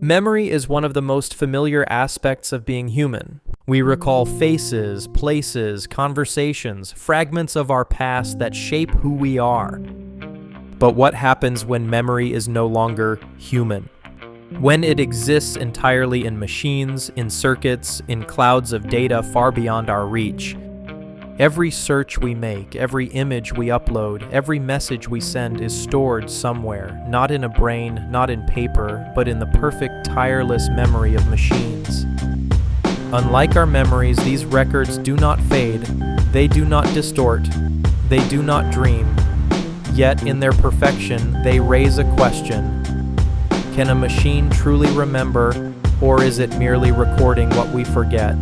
Memory is one of the most familiar aspects of being human. We recall faces, places, conversations, fragments of our past that shape who we are. But what happens when memory is no longer human? When it exists entirely in machines, in circuits, in clouds of data far beyond our reach. Every search we make, every image we upload, every message we send is stored somewhere, not in a brain, not in paper, but in the perfect, tireless memory of machines. Unlike our memories, these records do not fade, they do not distort, they do not dream. Yet, in their perfection, they raise a question. Can a machine truly remember, or is it merely recording what we forget?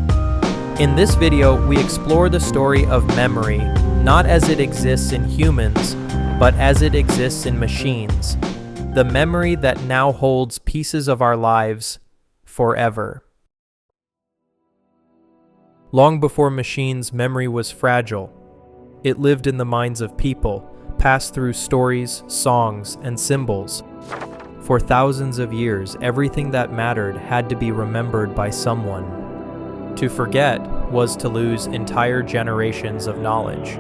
In this video, we explore the story of memory, not as it exists in humans, but as it exists in machines. The memory that now holds pieces of our lives forever. Long before machines, memory was fragile. It lived in the minds of people, passed through stories, songs, and symbols. For thousands of years, everything that mattered had to be remembered by someone. To forget was to lose entire generations of knowledge.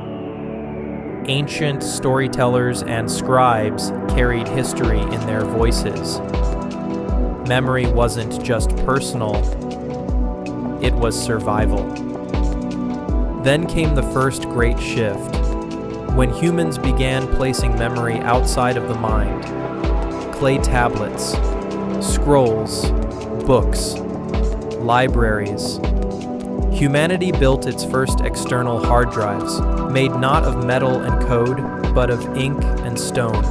Ancient storytellers and scribes carried history in their voices. Memory wasn't just personal, it was survival. Then came the first great shift, when humans began placing memory outside of the mind. Clay tablets, scrolls, books, libraries. Humanity built its first external hard drives, made not of metal and code, but of ink and stone.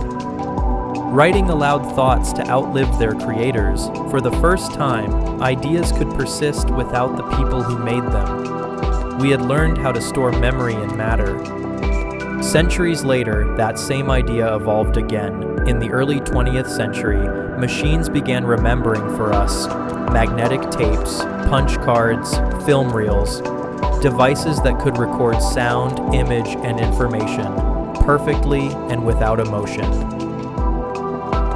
Writing allowed thoughts to outlive their creators. For the first time, ideas could persist without the people who made them. We had learned how to store memory in matter. Centuries later, that same idea evolved again. In the early 20th century, machines began remembering for us. Magnetic tapes, punch cards, film reels, devices that could record sound, image, and information perfectly and without emotion.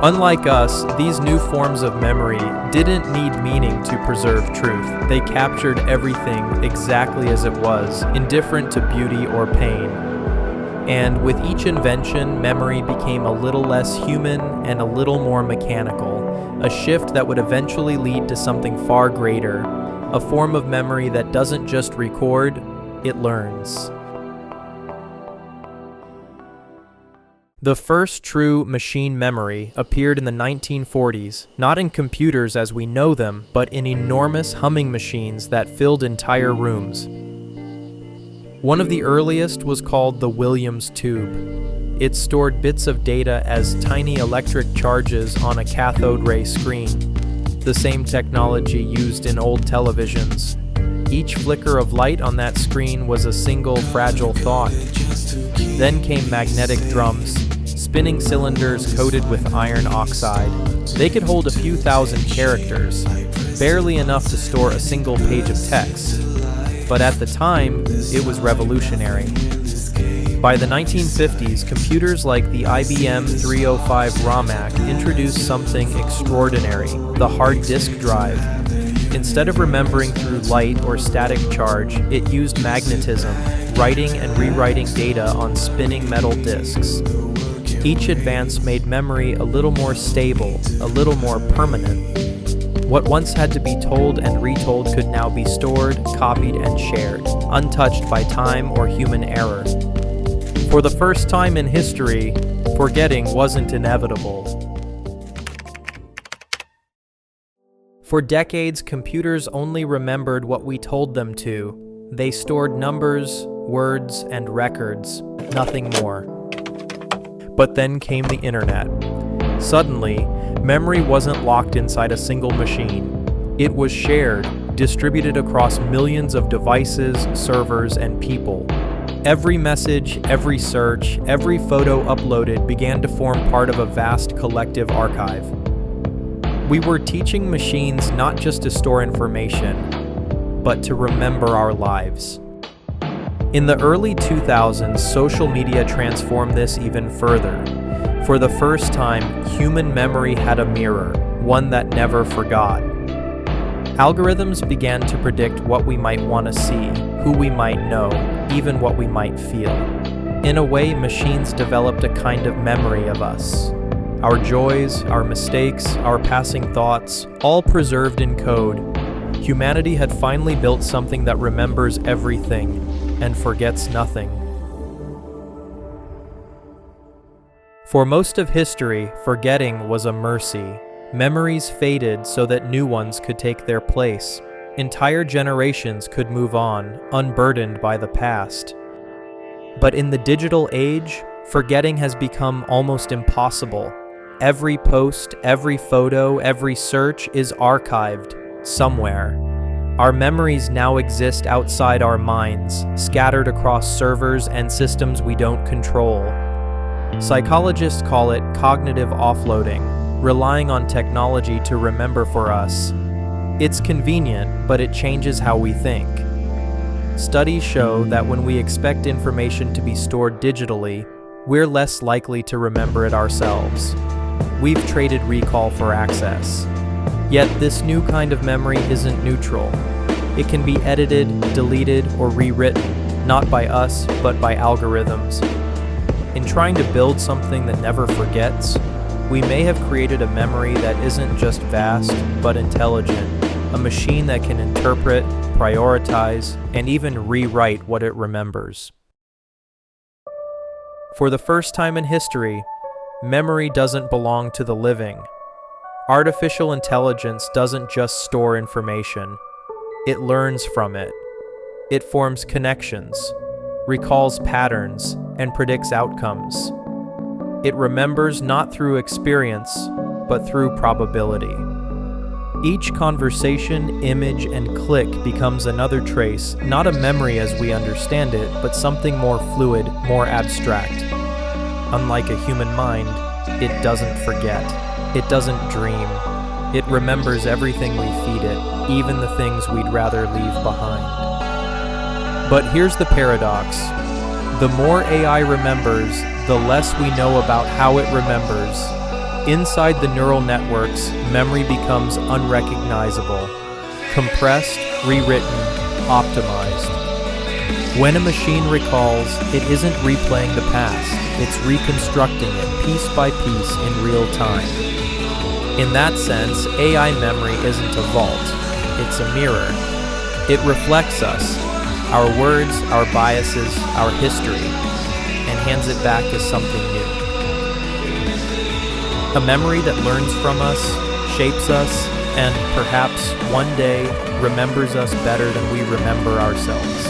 Unlike us, these new forms of memory didn't need meaning to preserve truth. They captured everything exactly as it was, indifferent to beauty or pain. And with each invention, memory became a little less human and a little more mechanical, a shift that would eventually lead to something far greater, a form of memory that doesn't just record, it learns. The first true machine memory appeared in the 1940s, not in computers as we know them, but in enormous humming machines that filled entire rooms. One of the earliest was called the Williams tube. It stored bits of data as tiny electric charges on a cathode ray screen, the same technology used in old televisions. Each flicker of light on that screen was a single fragile thought. Then came magnetic drums, spinning cylinders coated with iron oxide. They could hold a few thousand characters, barely enough to store a single page of text. But at the time, it was revolutionary. By the 1950s, computers like the IBM 305 ROMAC introduced something extraordinary, the hard disk drive. Instead of remembering through light or static charge, it used magnetism, writing and rewriting data on spinning metal disks. Each advance made memory a little more stable, a little more permanent. What once had to be told and retold could now be stored, copied, and shared, untouched by time or human error. For the first time in history, forgetting wasn't inevitable. For decades, computers only remembered what we told them to. They stored numbers, words, and records, nothing more. But then came the internet. Suddenly, memory wasn't locked inside a single machine. It was shared, distributed across millions of devices, servers, and people. Every message, every search, every photo uploaded began to form part of a vast collective archive. We were teaching machines not just to store information, but to remember our lives. In the early 2000s, social media transformed this even further. For the first time, human memory had a mirror. one that never forgot. Algorithms began to predict what we might want to see, who we might know, even what we might feel. In a way, machines developed a kind of memory of us. Our joys, our mistakes, our passing thoughts, all preserved in code. Humanity had finally built something that remembers everything and forgets nothing. For most of history, forgetting was a mercy. Memories faded so that new ones could take their place. Entire generations could move on, unburdened by the past. But in the digital age, forgetting has become almost impossible. Every post, every photo, every search is archived somewhere. Our memories now exist outside our minds, scattered across servers and systems we don't control. Psychologists call it cognitive offloading, relying on technology to remember for us. It's convenient, but it changes how we think. Studies show that when we expect information to be stored digitally, we're less likely to remember it ourselves. We've traded recall for access. Yet this new kind of memory isn't neutral. It can be edited, deleted, or rewritten, not by us, but by algorithms. In trying to build something that never forgets, we may have created a memory that isn't just vast, but intelligent, a machine that can interpret, prioritize, and even rewrite what it remembers. For the first time in history, memory doesn't belong to the living. Artificial intelligence doesn't just store information. It learns from it. It forms connections, recalls patterns, and predicts outcomes. It remembers not through experience, but through probability. Each conversation, image, and click becomes another trace, not a memory as we understand it, but something more fluid, more abstract. Unlike a human mind, it doesn't forget. It doesn't dream. It remembers everything we feed it, even the things we'd rather leave behind. But here's the paradox. The more AI remembers, the less we know about how it remembers. Inside the neural networks, memory becomes unrecognizable, compressed, rewritten, optimized. When a machine recalls, it isn't replaying the past, it's reconstructing it piece by piece in real time. In that sense, AI memory isn't a vault, it's a mirror. It reflects us, our words, our biases, our history, and hands it back as something new. A memory that learns from us, shapes us, and perhaps one day remembers us better than we remember ourselves.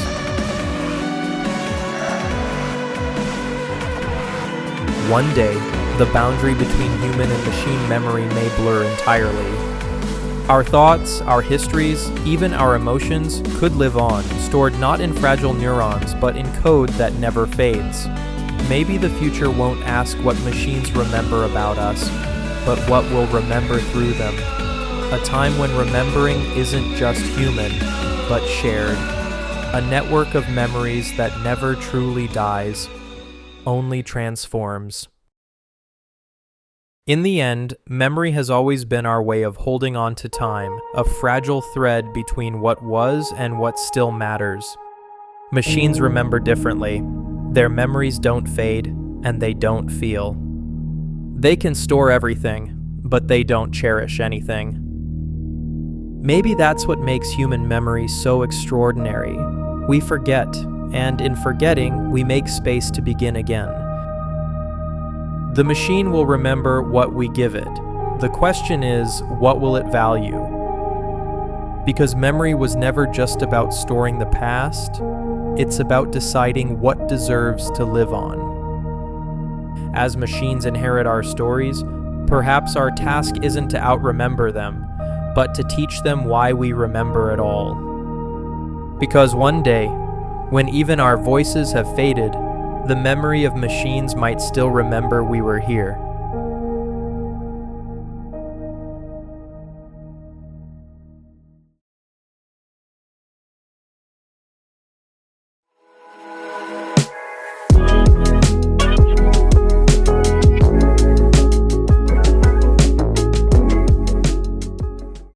One day, the boundary between human and machine memory may blur entirely. Our thoughts, our histories, even our emotions could live on, stored not in fragile neurons, but in code that never fades. Maybe the future won't ask what machines remember about us, but what we'll remember through them. A time when remembering isn't just human, but shared. A network of memories that never truly dies, only transforms. In the end, memory has always been our way of holding on to time, a fragile thread between what was and what still matters. Machines remember differently. Their memories don't fade, and they don't feel. They can store everything, but they don't cherish anything. Maybe that's what makes human memory so extraordinary. We forget, and in forgetting, we make space to begin again. The machine will remember what we give it. The question is, what will it value? Because memory was never just about storing the past, it's about deciding what deserves to live on. As machines inherit our stories, perhaps our task isn't to out-remember them, but to teach them why we remember at all. Because one day, when even our voices have faded, the memory of machines might still remember we were here.